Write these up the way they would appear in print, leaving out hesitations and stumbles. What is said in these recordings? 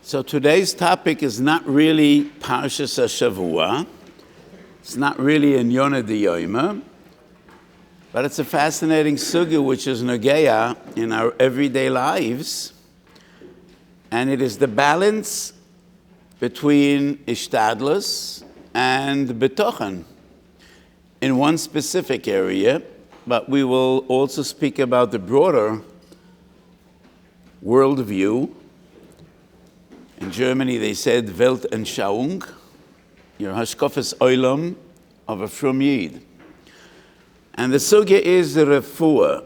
So today's topic is not really Parshas HaShavua. It's not really in Yonah D'Yoyma, but it's a fascinating sugya which is nogeya in our everyday lives, and it is the balance between ishtadlus and betochen in one specific area, but we will also speak about the broader worldview. In Germany, they said Weltanschauung, your hashkafas oilam of a frum yid. And the sugya is the refuah.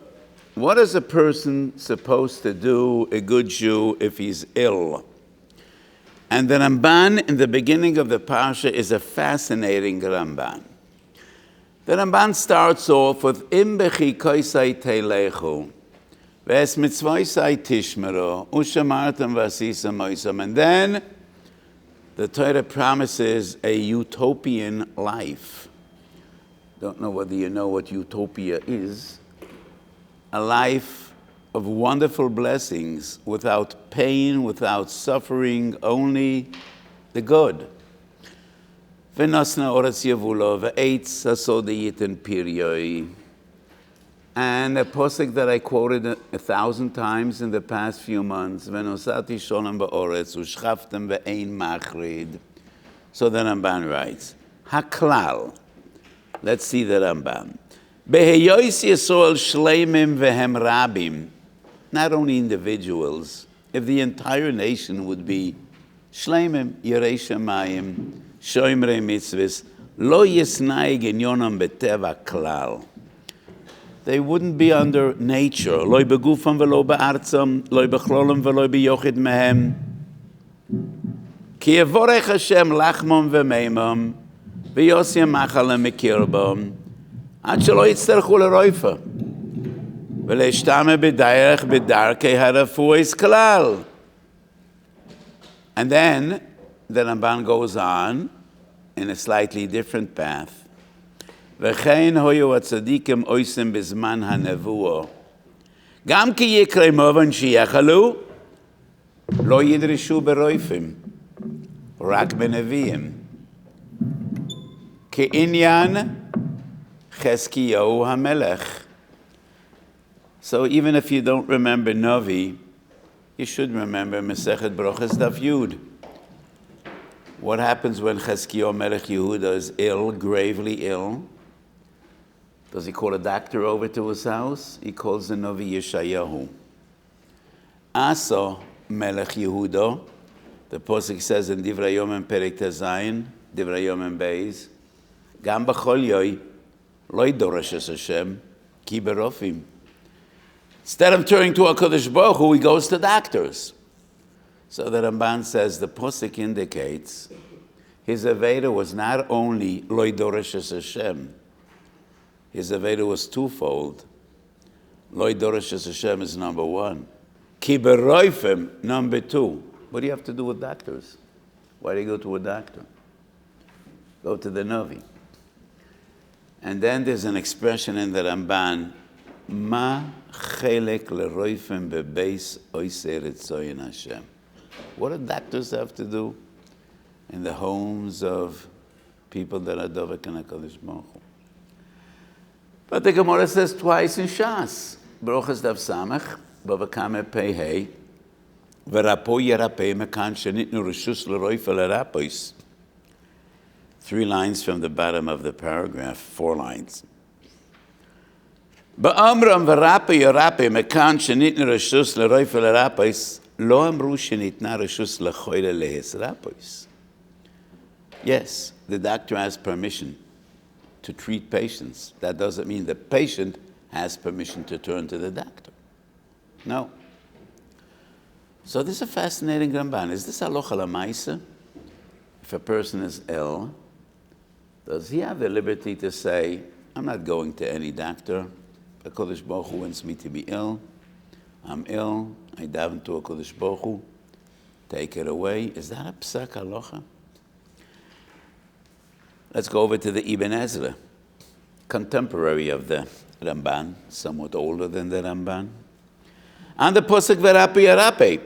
What is a person supposed to do, a good Jew, if he's ill? And the Ramban in the beginning of the parsha is a fascinating Ramban. The Ramban starts off with Im bechi koisai teilechu. Ves mitzvoisai tishmero, ushamartam vasisa moisam. And then the Torah promises a utopian life. Don't know whether you know what utopia is. A life of wonderful blessings, without pain, without suffering, only the good. V'nosna oretz yevulo, v'eitz hasodiyit piryoi. And a posik that I quoted 1,000 times in the past few months, Venosati sholem ba'oretz, u'shchaftem ve'ein machrid. So the Ramban writes, Haklal. Let's see the Ramban. Beheyois yisrael shleimim vehem rabim. Not only individuals, if the entire nation would be shleimim, yirei shamayim, shoimrei mitzvahs, lo yisnaig inyonam beteva klal. They wouldn't be under nature. Lo begufam velo be'artzam, lo bechlolam velo beyochid mehem. Ki yevorech Hashem lachmom ve'meimam, ve'yosim machalem mekirbam, ad shelo yitzterchu leroifa, ve'leishtame b'dayrech b'darkei harafuos klal. And then the Ramban goes on in a slightly different path. V'chein hoyu atzadikim oisim bizman hanevuo. Gam ki yikre movan shiyachalu, lo yidrishu beroifim, rak beneviim. Ki inyan cheskiyahu hamelech. So even if you don't remember Navi, you should remember Masechet Brochas Daf Yud. What happens when Cheskiyahu Melech Yehuda is ill, gravely ill? Does he call a doctor over to his house? He calls the Navi Yeshayahu. Asa Melech Yehuda, the Posuk says in Divrei Yomim Perek Tezayin, Divrei Yomim Beis, Gam b'chol yoy, lo yidoresh es Hashem, ki berofim. Instead of turning to HaKadosh Baruch Hu, he goes to doctors. So the Ramban says the Posuk indicates his Aveda was not only lo yidoresh es Hashem, his Aveda was twofold. Lo yidoresh es Hashem is number one. Ki beroifim, number two. What do you have to do with doctors? Why do you go to a doctor? Go to the Navi. And then there's an expression in the Ramban, Ma chelek leroifim bebeis oisei ritzoyin Hashem. What do doctors have to do in the homes of people that are dovek and HaKadosh Baruch Hu? But the Gemara says twice in Shas, Brochas Dav Samach, Bavakame Pei V'rapo Yerapei Mekan Shenitnu Rishus L'Roifa L'Rapois. 3 lines from the bottom of the paragraph, 4 lines. Ba'amram V'rapo Yerapei Mekan Shenitnu Rishus L'Roifa L'Rapois, Lo Amru Shenitna Rishus L'Choyle Lehes Rapois. Yes, the doctor has permission to treat patients. That doesn't mean the patient has permission to turn to the doctor. No. So this is a fascinating Ramban. Is this halacha l'maisa? If a person is ill, does he have the liberty to say, I'm not going to any doctor. HaKadosh Baruch Hu wants me to be ill. I'm ill. I daven to HaKadosh Baruch Hu. Take it away. Is that a psak halacha? Let's go over to the Ibn Ezra, contemporary of the Ramban, somewhat older than the Ramban. And the Posuk V'rapi Yarape.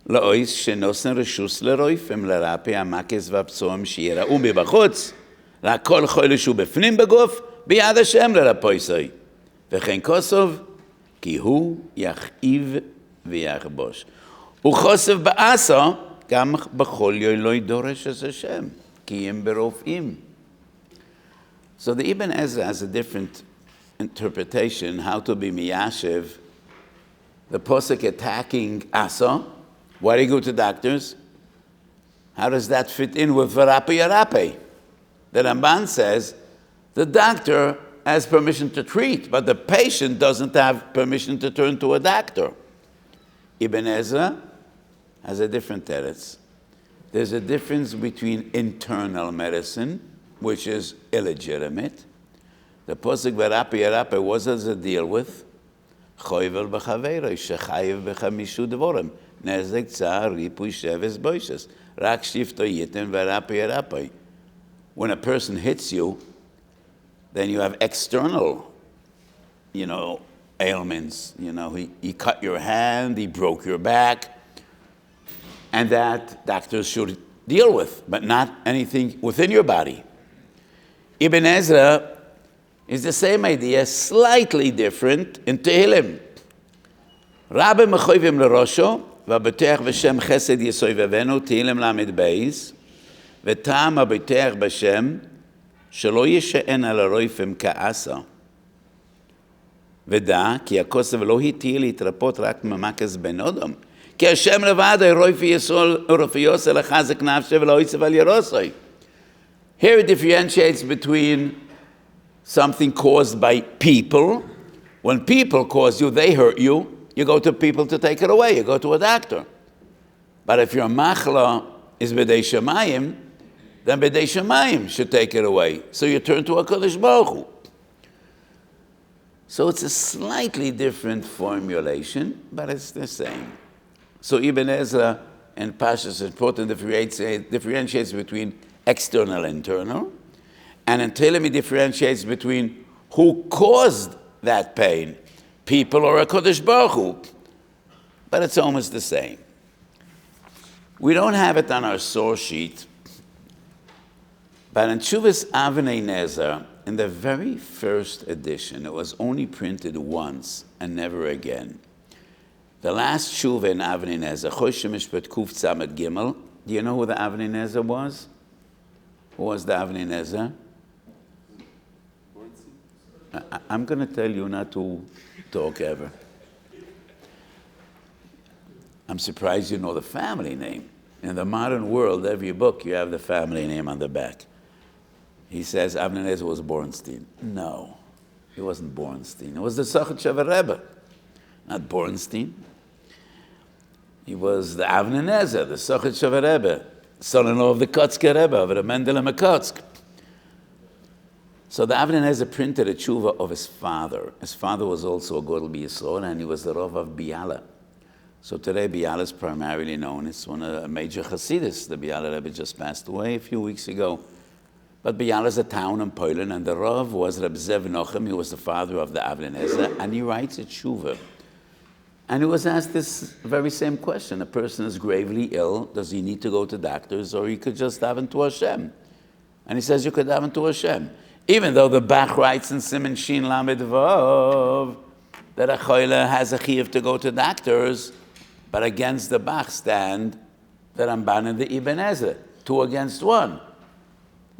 לאויס שנוסן רשוס לרויפם לרפא המקס והפצועים שיראו מבחוץ, רק כל חולה שהוא בפנים בגוף, ביד השם לרפויסוי. וכן כוסוב, כי הוא יכאיב ויכבוש. וכוסף בעשו, גם בכל יוי לא ידורש את השם, כי הם ברופאים. So the Ibn Ezra has a different interpretation, how to be miyashiv. The posuk attacking Asa. Why do you go to doctors? How does that fit in with Varape Yarape? The Ramban says the doctor has permission to treat, but the patient doesn't have permission to turn to a doctor. Ibn Ezra has a different teretz. There's a difference between internal medicine, which is illegitimate. The posuk Varape Yarape, what does it deal with? Choivel b'chaveiroi, shechayiv b'chamishu devorim, nezek tzar ripui sheves boishes, rak shifto yiten Varape Yarape. When a person hits you, then you have external, ailments. He cut your hand, he broke your back, and that doctors should deal with, but not anything within your body. Ibn Ezra is the same idea, slightly different in Tehillim. Rabbi mechoivim l'rosho, v'abotech v'shem chesed yisoivevenu, Tehillim lamed beis, v'tam abotech b'shem, shelo yisha'en al haroifim ka'asa. ודע, כי הכוסף לא התיר להתרפות רק ממקס בן אדם. כי השם לבד, רופאיוס אל החזק נפשי ולא יצב על ירוסוי. Here it differentiates between something caused by people. When people cause you, they hurt you, you go to people to take it away. You go to a doctor. But if your machla is b'dei shamayim, then b'dei shamayim should take it away. So you turn to a Kodesh Baruch Hu. So it's a slightly different formulation, but it's the same. So Ibn Ezra and Pashas important differentiates between external and internal, and in Tehillim he differentiates between who caused that pain, people or a Kodesh Baruch Hu, but it's almost the same. We don't have it on our source sheet, but in Tshuvas Avnei Nezer, in the very first edition, it was only printed once and never again. The last Tshuva in Avnei Nezer, Chosh Mishpat Kuf Tzamet Gimel, do you know who the Avnei Nezer was? Who was the Avnei Nezer? I'm going to tell you not to talk ever. I'm surprised you know the family name. In the modern world, every book you have the family name on the back. He says Avnei Nezer was Bornstein. No, he wasn't Bornstein. It was the Sochatchever Rebbe, not Bornstein. He was the Avnei Nezer, the Sochatchever Rebbe, son-in-law of the Kotzker Rebbe, of the Mendele Mekotsk. So the Avnei Nezer printed a tshuva of his father. His father was also a Godel B'Yisrael, and he was the Rav of Biala. So today Biala is primarily known as one of the major Hasidus. The Biala Rebbe just passed away a few weeks ago. But Biala is a town in Poland, and the Rav was Reb Zev Nochem. He was the father of the Avnei Nezer, and he writes a tshuva. And he was asked this very same question. A person is gravely ill. Does he need to go to doctors, or he could just daven to Hashem? And he says you could daven to Hashem. Even though the Bach writes in Siman Shin Lamed Vav that a choile has a chiyuv to go to doctors, but against the Bach stand the Ramban and the Ibn Ezra, 2 against 1.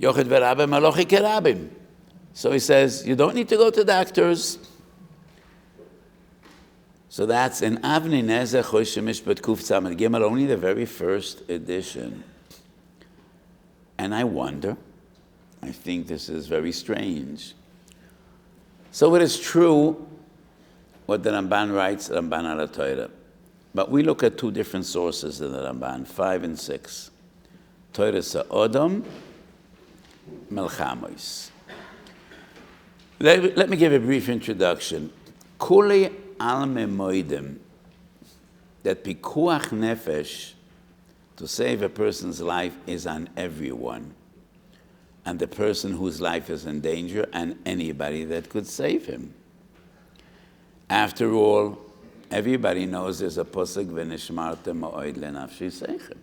Yochid v'Rabim Halakhic Rabbim. So he says, you don't need to go to doctors. So that's in Avnei Nezer Chosh Mishpat Kuf Tzamet Gimel, only the very first edition. And I wonder, I think this is very strange. So it is true what the Ramban writes, Ramban al Torah. But we look at 2 different sources in the Ramban, 5 and 6. Torah Sa'odom, Melchamos. Let me give a brief introduction. Kuli al memoidim, that pikuach nefesh, to save a person's life, is on everyone. And the person whose life is in danger, and anybody that could save him. After all, everybody knows there's a posuk v'nishmartem ma'od lenafshi seichem.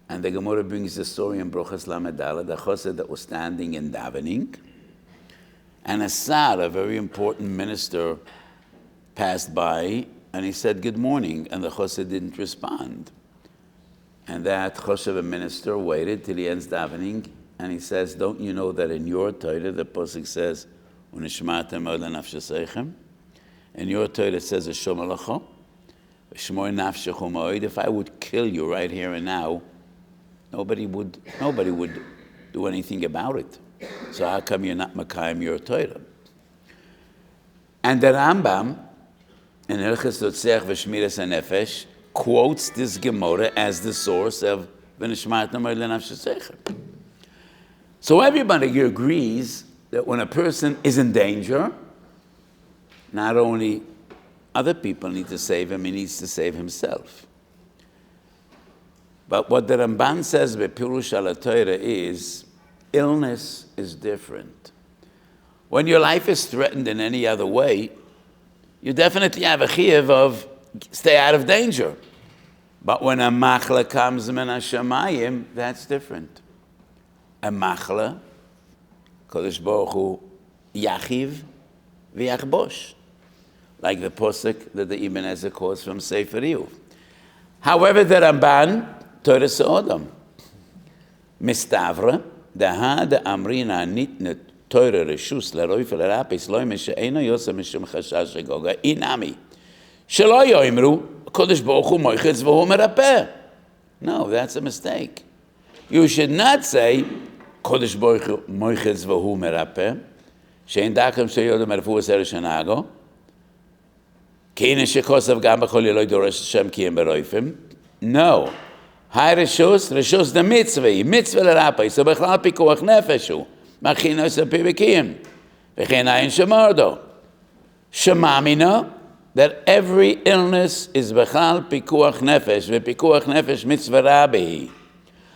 And the Gemara brings the story in Brochas Lamed Daled, the chassid that was standing in davening, and a sar, a very important minister, passed by, and he said, "Good morning," and the chassid didn't respond. And that chassid minister waited till he ends davening, and he says, "Don't you know that in your Torah, the posuk says, u'nishmartem ma'od lenafshi seichem? In your Torah it says, Shom alacha, shmor nafshechu ma'od. If I would kill you right here and now, nobody would do anything about it. So how come you're not makayim your Torah?" And the Rambam, in Hilchos Totzeach v'Shmiras HaNefesh, quotes this Gemara as the source of v'nishmartem ma'od lenafshi seichem. So everybody agrees that when a person is in danger, not only other people need to save him, he needs to save himself. But what the Ramban says by Pirush al Torah is, illness is different. When your life is threatened in any other way, you definitely have a chiyuv of stay out of danger. But when a machla comes min hashamayim, that's different. A machla, Kodesh Baruch Hu, yachiv v'yachbosh, like the posuk that the Ibn Ezra quotes from Sefer Iyov. However, the Ramban, Torah Sa'odam, Mistavra, Daha de Amrina Nitnet Torah Reshus Leroif Lerapis Loime She'ena Yosa Mishum Chashash Goga Inami Shelo Yoimru Kodesh Baruch Hu Moichetz V'hu Merapeh. No, that's a mistake. You should not say Kodesh Baruch Hu Moichetz V'hu Merapeh She'en Dakem She'yodem Erfu Eser Shenago Keina Shekosav Gam B'chol Yeloi Doresh Hashem Kiyem Beroifim. No. Hai Reshus the mitzvah l'rapay. So b'chlal pikuach nefesh hu. Machinos apivikim. V'chein ayin shemardo. Shemamina, that every illness is b'chlal pikuach nefesh. V'pikuach nefesh mitzvah rabi.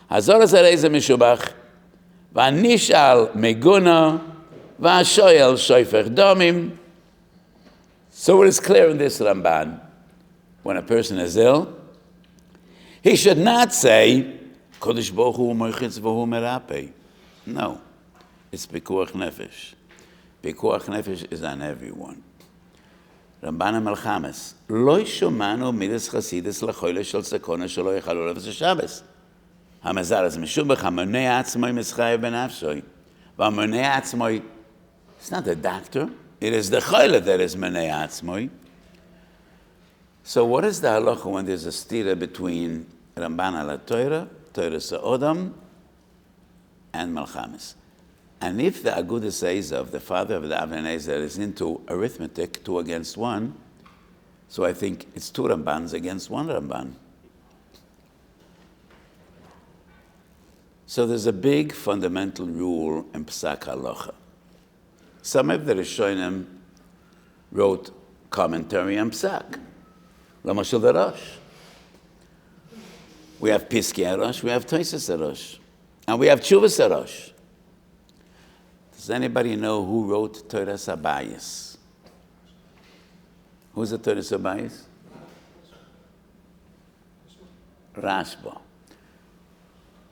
Hazor hazareze mishubach. V'anishal meguna. V'ashoyel shoyfech domim. So it is clear in this Ramban, when a person is ill, he should not say, Kodesh Baruch Hu Moichetz V'hu Merapeh. No, it's Pikuach Nefesh. Pikuach Nefesh is on everyone. Ramban HaMelchames, Lo shomanu midas chasidus lachoyle shel sakona shelo yechalu lefes Shabbos. Hamazar is mishubach hamonei atzmoi mischayev benafshoi. V'hamonei atzmoi, it's not the doctor. It is the choyle that is monei atzmoi. So what is the halacha when there's a stira between Ramban al Torah, Torah Sa'odam, and Melchames? And if the Agudah says of the father of the Avnei Nezer is into arithmetic, 2 against 1, so I think it's 2 Rambans against 1 Ramban. So there's a big fundamental rule in Psak Halacha. Some of the Rishonim wrote commentary on Psak. Lamashal the Rosh. We have Piskei Rosh, we have Tosfos Rosh, and we have Tshuvas Rosh. Does anybody know who wrote Torah Sabayis? Who's the Torah Sabayis? Rashba.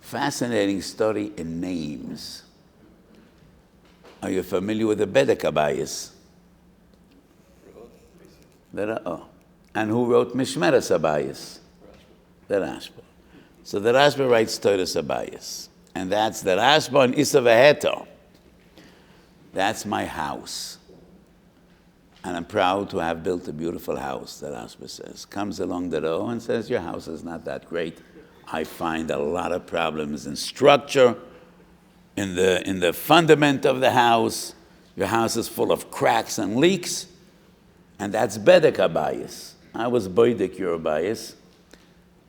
Fascinating story in names. Are you familiar with the Bedek Abayis? And who wrote Mishmeres Abayis? The Rashba. So the Rashba writes Torah Abayis. And that's the Rashba and Isa Veheto. That's my house. And I'm proud to have built a beautiful house, the Rashba says. Comes along the row and says, your house is not that great. I find a lot of problems in structure, in the fundament of the house. Your house is full of cracks and leaks. And that's Bedek Abayis. I was Boydek your Abayis.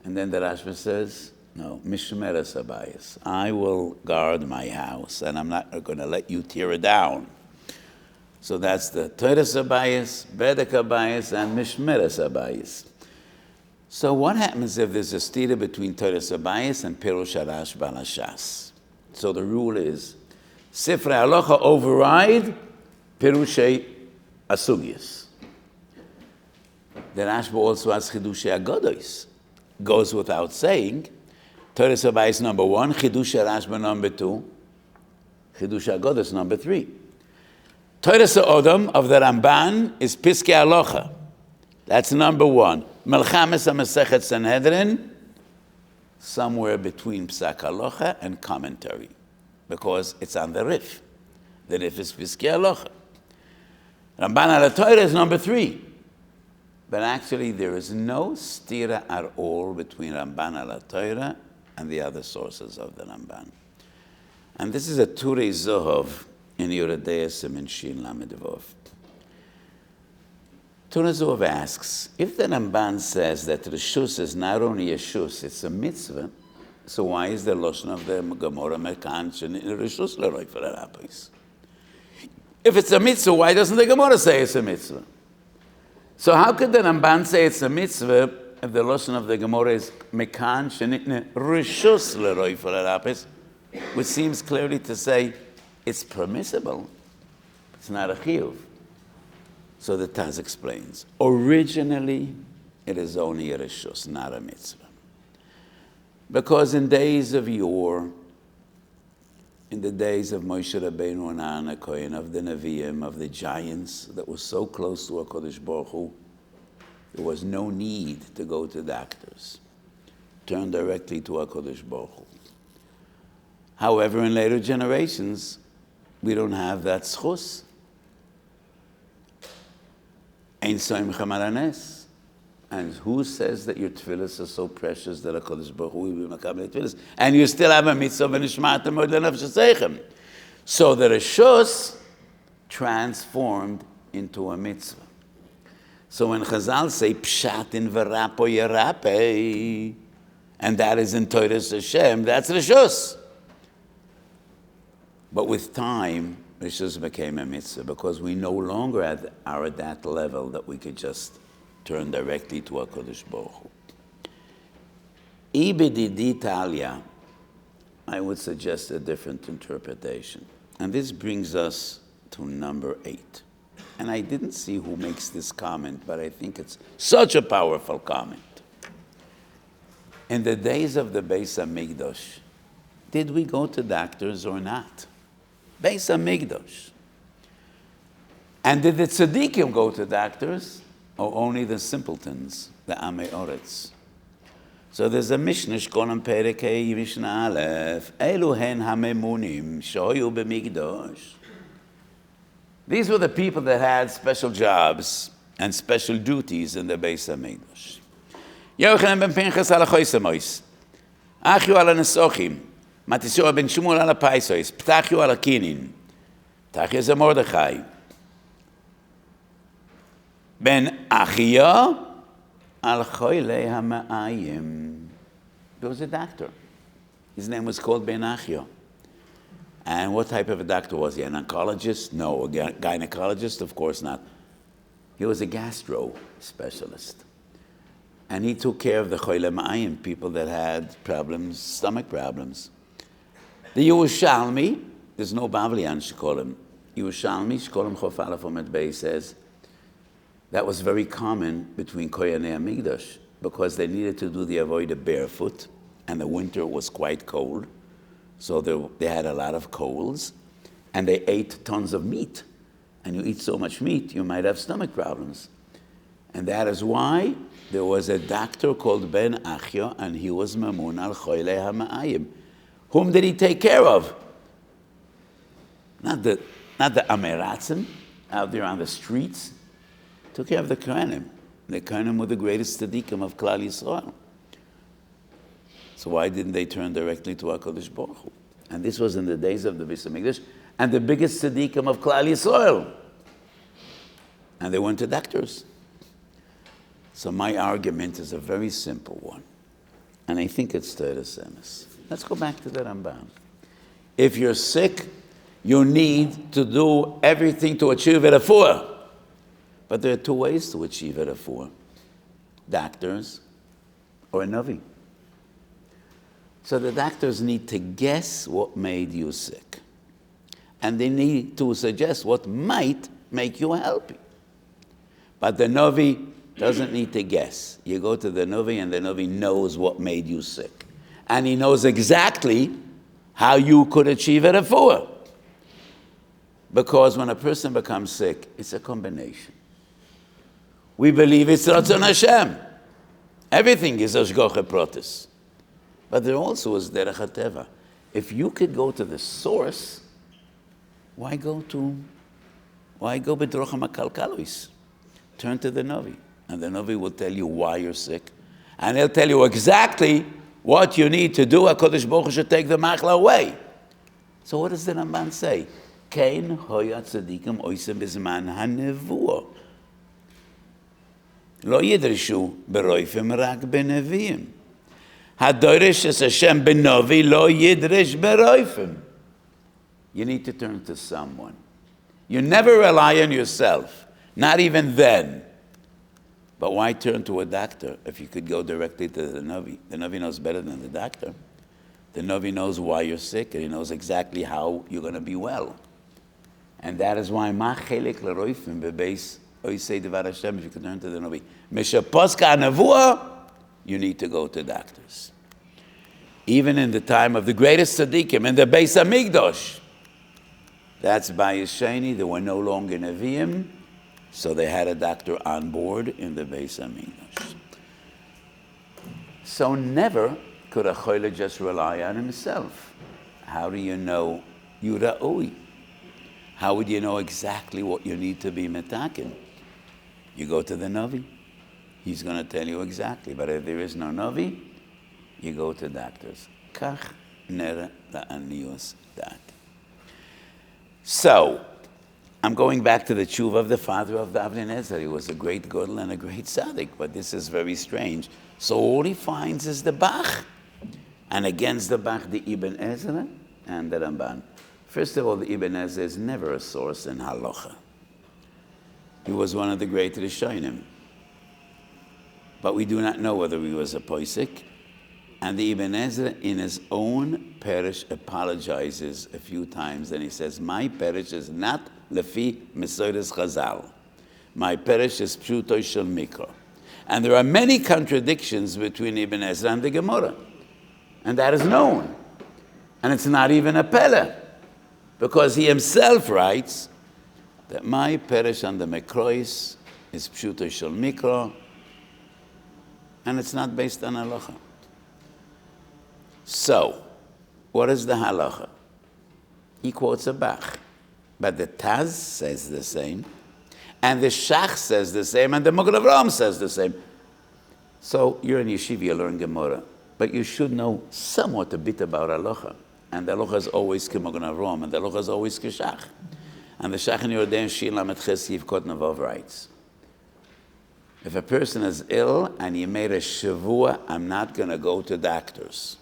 And then the Rashba says, no, Mishmeres Abayis. I will guard my house, and I'm not going to let you tear it down. So that's the Torah Abayis, Bedek Abayis, and Mishmeres Abayis. So what happens if there's a stira between Torah Abayis and Pirush Rashba Lashas? So the rule is, Sifrei Halacha override Pirushei Asugyas. The Rashba also has Chidushei Agodos. Goes without saying. Torah Weiss number 1, Chidushei Rashba number 2, Chidushei Agodos number 3. Torah Odom of the Ramban is Piskei Halacha. That's number 1. Melchames HaMasechet Sanhedrin, somewhere between Psak Halacha and commentary, because it's on the Rif. The Rif is Piskei Halacha. Ramban al Torah is number 3. But actually, there is no stira at all between Ramban al Torah and the other sources of the Ramban. And this is a Turei Zohov in Yoredeis and Shin Lamed Vov. Turei Zohov asks, if the Ramban says that Rishus is not only a Shus, it's a mitzvah, so why is the Lashon of the Gemara Mekan in Rishus L'Roi for the rabbis? If it's a mitzvah, why doesn't the Gemara say it's a mitzvah? So how could the Ramban say it's a mitzvah if the Lashon of the Gemara is Mekan Shenitne Rishus L'Roi for the rabbis, which seems clearly to say it's permissible, it's not a chiyuv. So the Taz explains, originally it is only a rishus, not a mitzvah. Because in days of yore, in the days of Moshe Rabbeinu and Aaron HaKohen, of the Nevi'im, of the giants that were so close to HaKadosh Baruch Hu, there was no need to go to doctors. Turn directly to HaKadosh Baruch Hu. However, in later generations, we don't have that schus. Ein soim chamaranes. And who says that your tefillas are so precious that HaKadosh Baruch Hu will be makabel tefillas? And you still have a mitzvah v'nishmatem od lenafsheseichem. So the reshus transformed into a mitzvah. So when Chazal say pshatin v'rapo yerape, and that is in Torah Hashem, that's reshus. But with time, reshus became a mitzvah because we no longer are at that level that we could just turn directly to HaKadosh Baruch Hu. Ibidi Talia, I would suggest a different interpretation. And this brings us to number 8. And I didn't see who makes this comment, but I think it's such a powerful comment. In the days of the Beis HaMikdash, did we go to doctors or not? Beis HaMikdash. And did the tzaddikim go to doctors? Or only the simpletons, the Amei Oretz? So there's a Mishnah, Shkolam Perek Mishnah Aleph, Elu hen hamemunim, shoyu b'mikdash. These were the people that had special jobs and special duties in the Beis HaMikdash. Yochanan ben Pinchas ala choisemois, Achyu ala nesochim, Matisua ben Shmuel ala paisois, Ptachyu ala kinin, Tachyu ze Mordechai, Ben Achia al Choilei HaMa'ayim. There was a doctor. His name was called Ben Achia. And what type of a doctor was he? An oncologist? No. A gynecologist? Of course not. He was a gastro specialist. And he took care of the Choilei HaMa'ayim, people that had problems, stomach problems. The Yerushalmi, there's no Bavli on Shkolim. Yerushalmi, Shkolim Chof Aleph Omed Bey says, that was very common between Koyanei HaMikdash because they needed to do the avodah barefoot, and the winter was quite cold, so they had a lot of colds, and they ate tons of meat. And you eat so much meat, you might have stomach problems. And that is why there was a doctor called Ben Achia, and he was Mamun al Choilei HaMa'ayim. Whom did he take care of? Not the Ameratzim out there on the streets. Took care of the Kohanim. The Kohanim were the greatest tzaddikim of Klal Yisrael. So why didn't they turn directly to HaKadosh Baruch Hu? And this was in the days of the Beis HaMikdash, and the biggest tzaddikim of Klal Yisrael. And they went to doctors. So my argument is a very simple one. And I think it's Torah Semes. Let's go back to the Ramban. If you're sick, you need to do everything to achieve a refuah. But there are 2 ways to achieve a refuah. Doctors or a Navi. So the doctors need to guess what made you sick. And they need to suggest what might make you healthy. But the Navi doesn't need to guess. You go to the Navi, and the Navi knows what made you sick. And he knows exactly how you could achieve a refuah. Because when a person becomes sick, it's a combination. We believe it's Ratzon Hashem. Everything is Ashgoche Protis. But there also is Derech HaTeva. If you could go to the source, why go B'drocham HaKalkalos? Turn to the Navi, and the Navi will tell you why you're sick. And he'll tell you exactly what you need to do. HaKadosh Baruch Hu should take the machla away. So what does the Ramban say? Kein hoya tzadikim oisem b'zman hanevuah. Lo yidrishu beroifim rak beneviim. Hadorish es Hashem benovi lo yidrish beroifim. You need to turn to someone. You never rely on yourself, not even then. But why turn to a doctor if you could go directly to the Navi? The Navi knows better than the doctor. The Navi knows why you're sick, and he knows exactly how you're going to be well. And that is why ma chelek l'roifim bebeis oisei devar Hashem, if you could turn to the Navi. Mishaposka nevuah, you need to go to doctors. Even in the time of the greatest tzaddikim, in the Beis Hamikdash, that's by Yesheni, there were no longer Nevi'im, so they had a doctor on board in the Beis Hamikdash. So never could a choyle just rely on himself. How do you know Yura'ui? How would you know exactly what you need to be metakin? You go to the Navi. He's going to tell you exactly. But if there is no Navi, you go to doctors. Kach nera la'anius dat. So, I'm going back to the tshuva of the father of the Avnei Nezer. He was a great gadol and a great tzaddik, but this is very strange. So all he finds is the Bach, and against the Bach, the Ibn Ezra and the Ramban. First of all, the Ibn Ezra is never a source in halacha. He was one of the great Rishonim. But we do not know whether he was a posek. And the Ibn Ezra, in his own parish, apologizes a few times, and he says, my parish is not lefi mesoides chazal. My parish is pshuto shel mikra. And there are many contradictions between Ibn Ezra and the Gemara. And that is known. And it's not even a pele, because he himself writes that my parish on the Mekrois is pshuto shel mikra, and it's not based on halacha. So, what is the halacha? He quotes a Bach, but the Taz says the same, and the Shach says the same, and the Magen Avraham says the same. So, you're in yeshiva, you learn Gemara, but you should know somewhat a bit about halacha. And the halacha is always Magen Avraham, and the halacha is always Shach. And the Shach in Yordan Shir Lamed Ches Yivkot Navav writes, if a person is ill and he made a shavua, I'm not going to go to doctors.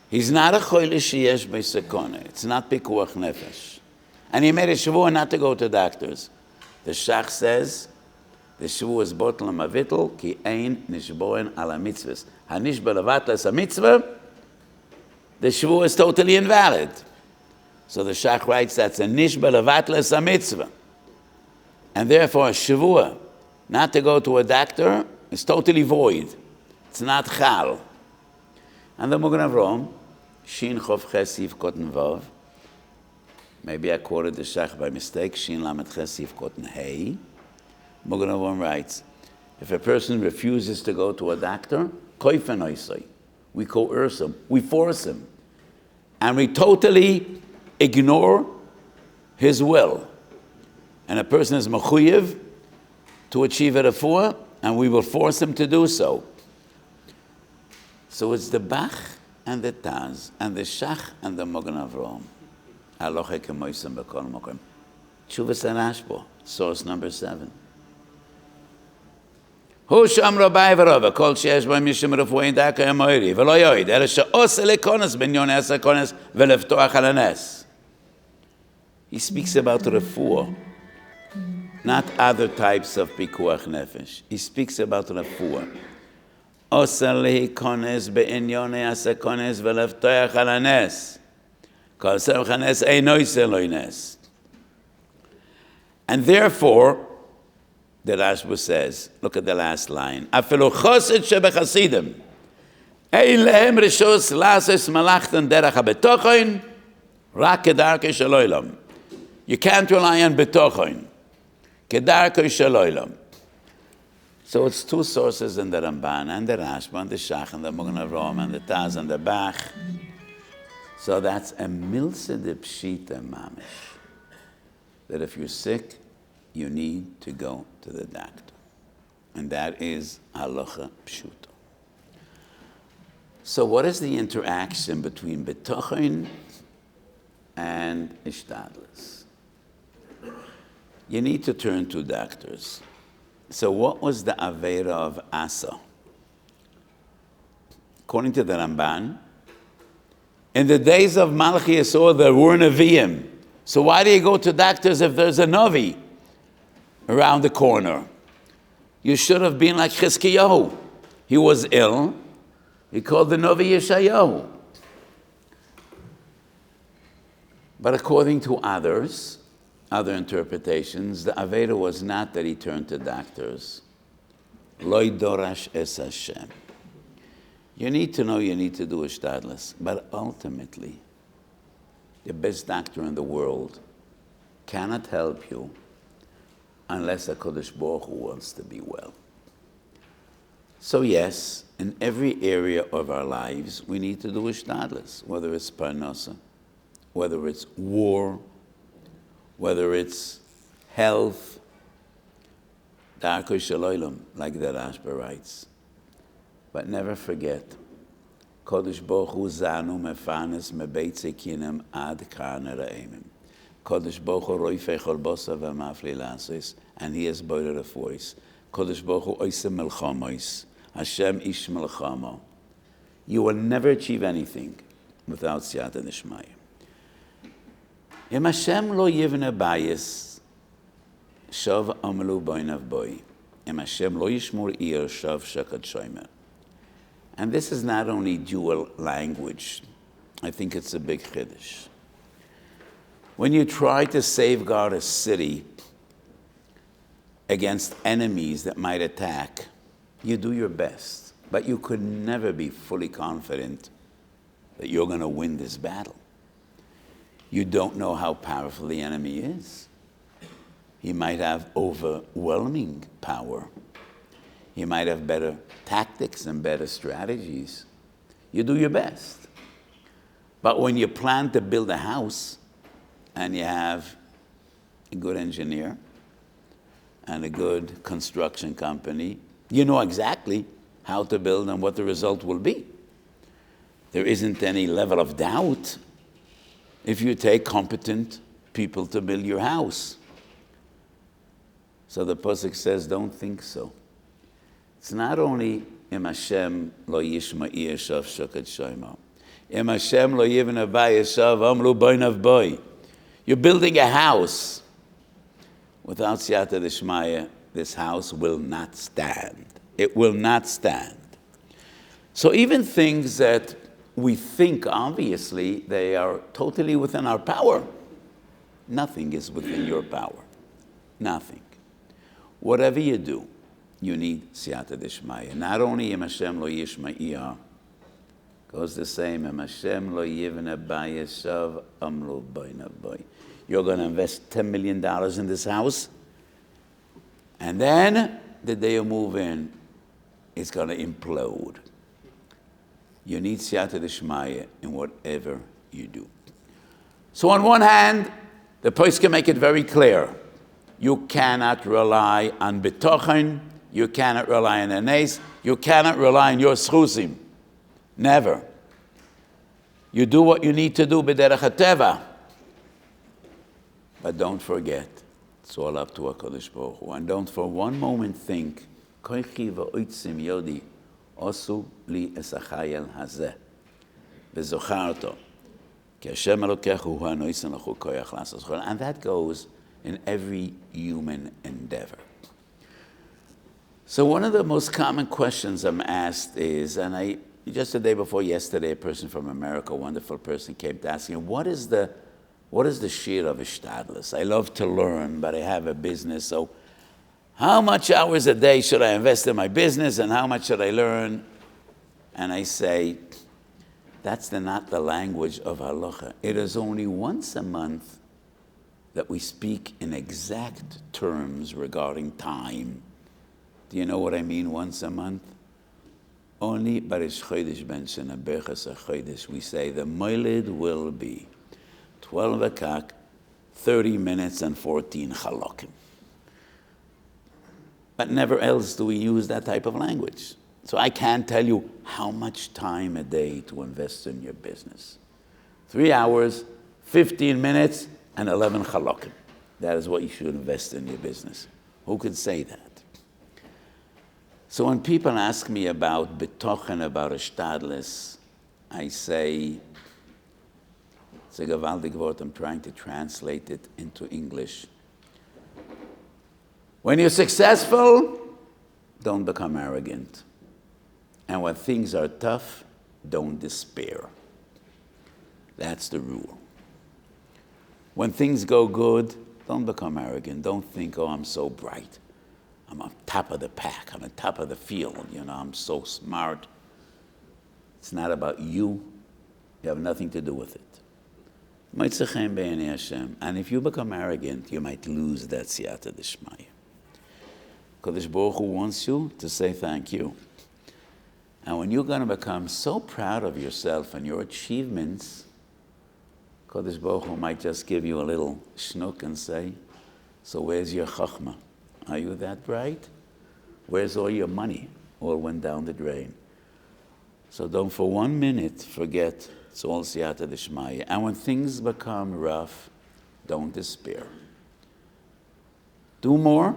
He's not a choyle sheyesh b'sekone. It's not pikuach nefesh. And he made a shavua not to go to doctors. The Shach says, the shavua is botel mavitel ki ein nishboen ala mitzvahs. Hanishba levatlas a mitzvah, the shavua is totally invalid. So the Shach writes that's a nishba levatlas a mitzvah. And therefore a shavua not to go to a doctor is totally void. It's not chal. And the Magen Avraham, Shin Chof Ches Yivkot Vav, maybe I quoted the Shach by mistake, Shin Lamed Ches Yivkot Hey. Magen Avraham writes, if a person refuses to go to a doctor, koifen oisai, we coerce him, we force him, and we totally ignore his will. And a person is mechuyev to achieve a refuah, and we will force him to do so. So it's the Bach and the Taz and the Shach and the Magen Avraham. Halakhic kemoisem b'kol mokem. Tshuvas Rashbo, source number 7. Hu sham Rabbi v'Rava kol sheyesh bo mishum refuah daka emoiri v'lo yoid ela she'os lekonas binyon asa konas v'leftoach al hanes. He speaks about refuah, not other types of pikuach nefesh. He speaks about refuah. Osa leikones beinyone asa kones v'leftoach al hanes. Kol semach hanes eino yiseh lo yines. And therefore, the Rashba says, look at the last line, Afilu chosid shebechasidim, ein lehem rishos lases malachten derech ha-betochoin, rak kedarkei shel olam. You can't rely on betochoin. Kedarkei shel olam. So it's two sources in the Ramban and the Rashba and the Shach and the Magen Avraham and the Taz and the Bach. So that's a milsa de pshita mamish. That if you're sick, you need to go to the doctor. And that is halacha pshuta. So what is the interaction between betochen and ishtadlis? You need to turn to doctors. So what was the Aveira of Asa? According to the Ramban, in the days of Malachi Yisrael, there were Nevi'im. So why do you go to doctors if there's a Navi around the corner? You should have been like Chizkiyahu. He was ill. He called the Navi Yeshayahu. But according to others, other interpretations, the Aveda was not that he turned to doctors. Loi dorash es Hashem. You need to know you need to do ishtadlis. But ultimately, the best doctor in the world cannot help you unless a Kodesh Baruch Hu wants to be well. So yes, in every area of our lives, we need to do ishtadlis, whether it's parnasa, whether it's war, whether it's health, Darkei Shel Olam, like the Rashba writes. But never forget, Kodesh Baruch Hu zanu mefanes mebeit zekinam ad kan ra'imim. Kodesh Baruch Hu roifei chol bosa v'mafli lasis, and he has boiler of voice. Kodesh Baruch Hu oisem melchamos, Hashem ish melchamo. You will never achieve anything without siyata d'shmaya. Im Hashem lo yivne bayis, shav amalu boinav boi. Im Hashem lo yishmur ir, shav shakat shomer. And this is not only dual language. I think it's a big chiddush. When you try to safeguard a city against enemies that might attack, you do your best. But you could never be fully confident that you're going to win this battle. You don't know how powerful the enemy is. He might have overwhelming power. He might have better tactics and better strategies. You do your best. But when you plan to build a house and you have a good engineer and a good construction company, you know exactly how to build and what the result will be. There isn't any level of doubt if you take competent people to build your house. So the pasuk says, don't think so. It's not only Im Hashem lo yishma yeshav shakat shoyma. Im Hashem lo yivna ba yeshav amlu boinav boy. You're building a house. Without siyata d'shmaya, this house will not stand. It will not stand. So even things that we think, obviously, they are totally within our power. Nothing is within your power. Nothing. Whatever you do, you need siyata d'shmaya. Not only Im Hashem lo yishma iyah, goes the same, Im Hashem lo yivna ba yeshav amlu boinav boy. You're going to invest $10 million in this house, and then the day you move in, it's going to implode. You need siyata d'shmaya in whatever you do. So on one hand, the Posek can make it very clear. You cannot rely on betochen, you cannot rely on anes, you cannot rely on your schusim. Never. You do what you need to do b'derech hateva. But don't forget, it's all up to HaKadosh Baruch Hu. And don't for one moment think, koichi v'oitzim yodi osu li esachayel hazeh v'zocharto ki Hashem Elokechu hu hanoisen lechu koyach lasos chol. And that goes in every human endeavor. So one of the most common questions I'm asked is, and just the day before yesterday, a person from America, a wonderful person, came to ask me, what is the Shiur of Ishtadlis? I love to learn, but I have a business, so how much hours a day should I invest in my business and how much should I learn? And I say, that's not the language of halacha. It is only once a month that we speak in exact terms regarding time. Do you know what I mean, once a month? Only Barish Chodesh Ben Shana Berchas HaChodesh, we say the Moiled will be 12 o'clock, 30 minutes and 14 halakim. But never else do we use that type of language. So I can't tell you how much time a day to invest in your business. 3 hours, 15 minutes, and 11 halakim. That is what you should invest in your business. Who could say that? So when people ask me about betochen, about a shtadlis, I say, it's a gewaltig word, I'm trying to translate it into English. When you're successful, don't become arrogant. And when things are tough, don't despair. That's the rule. When things go good, don't become arrogant. Don't think, oh, I'm so bright. I'm on top of the pack. I'm on top of the field. You know, I'm so smart. It's not about you. You have nothing to do with it. And if you become arrogant, you might lose that siyata d'shmaya. Kodesh Baruch Hu wants you to say thank you. And when you're going to become so proud of yourself and your achievements, Kodesh Baruch Hu might just give you a little shnuk and say, so where's your chachma? Are you that bright? Where's all your money? All went down the drain. So don't for 1 minute forget it's all siyata d'shmaya. And when things become rough, don't despair. Do more,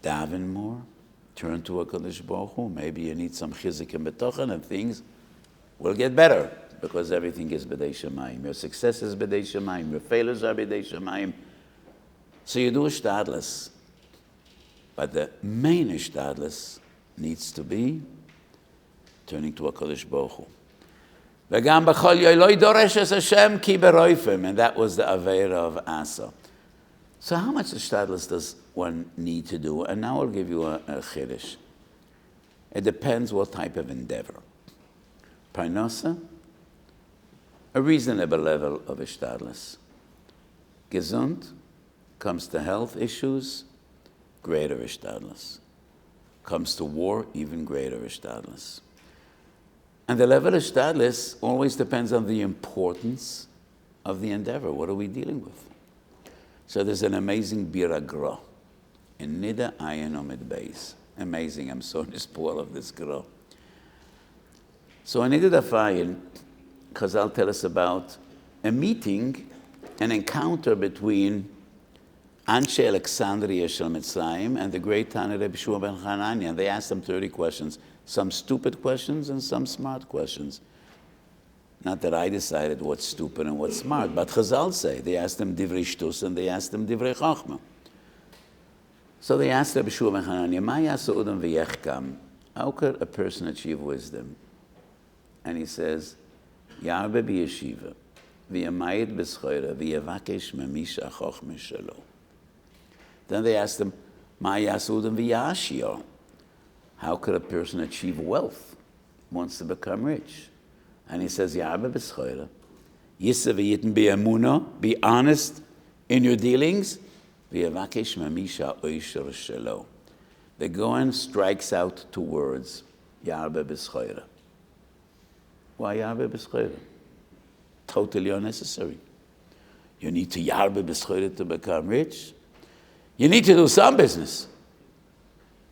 daven more, turn to a Kodesh Baruch Hu. Maybe you need some chizik and betochen and things will get better because everything is b'dei shemayim. Your success is b'dei shemayim. Your failures are b'dei shemayim. So you do a shtadlis. But the main shtadlis needs to be turning to a Kodesh Baruch Hu. And that was the Aveira of Asa. So how much shtadlis does one need to do? And now I'll give you a chiddush. It depends what type of endeavor. Parnasa, a reasonable level of shtadlis. Gesund comes to health issues, greater ishtadlis. Comes to war, even greater ishtadlis. And the level of ishtadlis always depends on the importance of the endeavor. What are we dealing with? So there's an amazing biragra in Nida Ayin Omid Beis. Amazing, I'm so spoiled of this gra. So in Nida Ayin, Chazal tell us about a meeting, an encounter between Anshe Alexandria Shel Mitzrayim and the great Tana Rebbe Shiur ben Hanania. And they asked them 30 questions, some stupid questions and some smart questions. Not that I decided what's stupid and what's smart, but Chazal say, they asked them Divrei Shtus and they asked them Divrei Chachma. So they asked Rebbe Shiur ben Hanania, Ma yasa udam v'yechkam? How could a person achieve wisdom? And he says, Yarbe b'yeshiva, v'yamayit b'schoira, v'yavakesh memisha chochma shelo. Then they asked him, Ma yasudam v'yashio? How could a person achieve wealth? Wants to become rich. And he says, Yarbe b'schoira, yisa v'yitin b'yamuna, be honest in your dealings, v'yavakesh memisha oisher shelo. The Goan strikes out 2 words, Yarbe b'schoira. Why Yarbe b'schoira? Totally unnecessary. You need to Yarbe b'schoira to become rich. You need to do some business.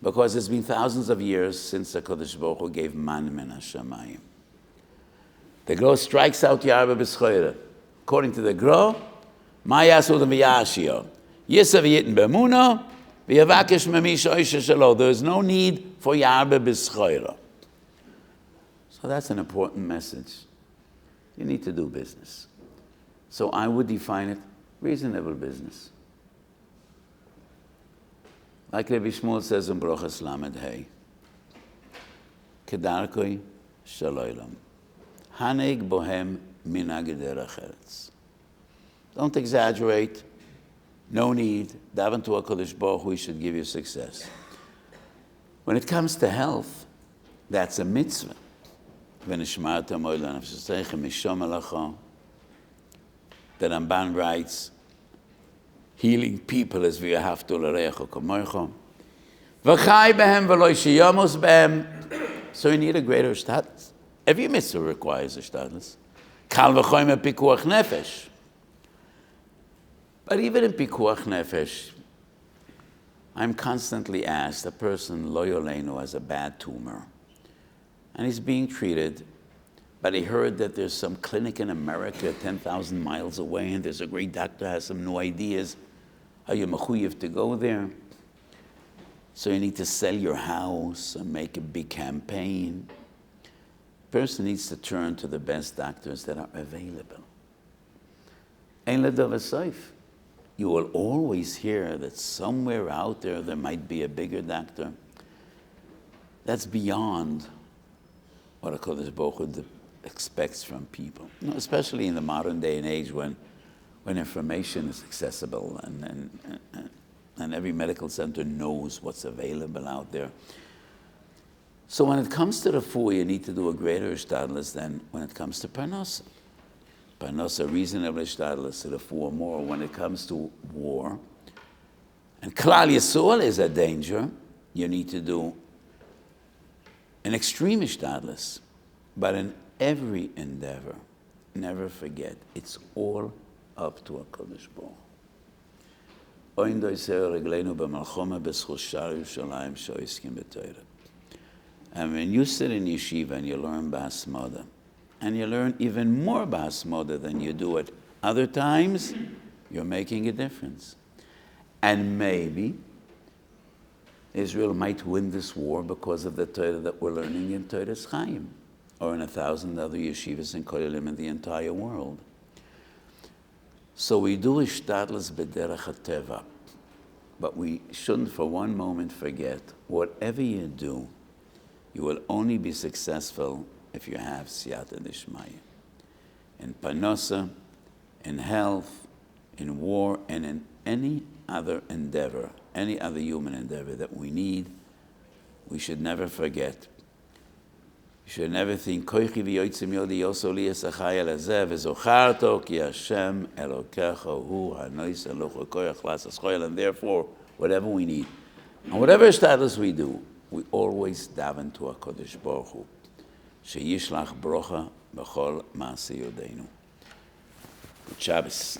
Because it's been thousands of years since the Kodesh Baruch Hu gave man min hashamayim. The Gra strikes out Yarbe b'schoira. According to the Gra, Ma yasudam v'yashio. Yisa v'yitin b'emuna, v'yavakesh memisha oisha shelo. There is no need for Yarbe b'schoira. So that's an important message. You need to do business. So I would define it reasonable business. Like Rabbi Shmuel says in Brochas Lamed Hey, Kedarkoi Shaloilam, Haneg Bohem Minag Derech Eretz. Don't exaggerate. No need. Daven to HaKadosh Baruch Hu, He should give you success. When it comes to health, that's a mitzvah. The Ramban writes, healing people is via haftu l'recho kamoicho. V'chai behem v'loi sheyamos behem. So you need a greater status. Every mitzvah requires a status. Kal v'choyme pikuach nefesh. But even in pikuach nefesh, I'm constantly asked, a person, lo yolenu, has a bad tumor, and he's being treated, but he heard that there's some clinic in America 10,000 miles away, and there's a great doctor has some new ideas. Are you mechuyev to go there? So you need to sell your house and make a big campaign. Person needs to turn to the best doctors that are available. Ein ledov hasoif. You will always hear that somewhere out there might be a bigger doctor. That's beyond what HaKadosh Baruch Hu expects from people. You know, especially in the modern day and age when information is accessible and every medical center knows what's available out there. So when it comes to the food, you need to do a greater ishtadlus than when it comes to parnasa. Parnasa, reasonable ishtadlus, to the food more. When it comes to war, and Klal Yisrael is a danger, you need to do an extreme ishtadlus. But in every endeavor, never forget, it's all up to HaKadosh Baruch Hu. And when you sit in yeshiva and you learn Bas Moda, and you learn even more Bas Moda than you do at other times, you're making a difference. And maybe Israel might win this war because of the Torah that we're learning in Torah's Chaim, or in 1,000 other yeshivas and kollelim in the entire world. So we do ishtadlus b'derech hateva, but we shouldn't for one moment forget, whatever you do, you will only be successful if you have siyata d'shmaya. In parnasa, in health, in war, and in any other endeavor, any other human endeavor that we need, we should never forget. You should never think, Koichi v'yotzim yodi yoso li esachai elazeh v'zocharto ki Hashem elokecha hu hanois elocho koyach lasas choyel. And therefore, whatever we need, and whatever status we do, we always daven to HaKadosh Baruch Hu. Sheyishlach brocha b'chol ma'aseh yodeinu. Good Shabbos.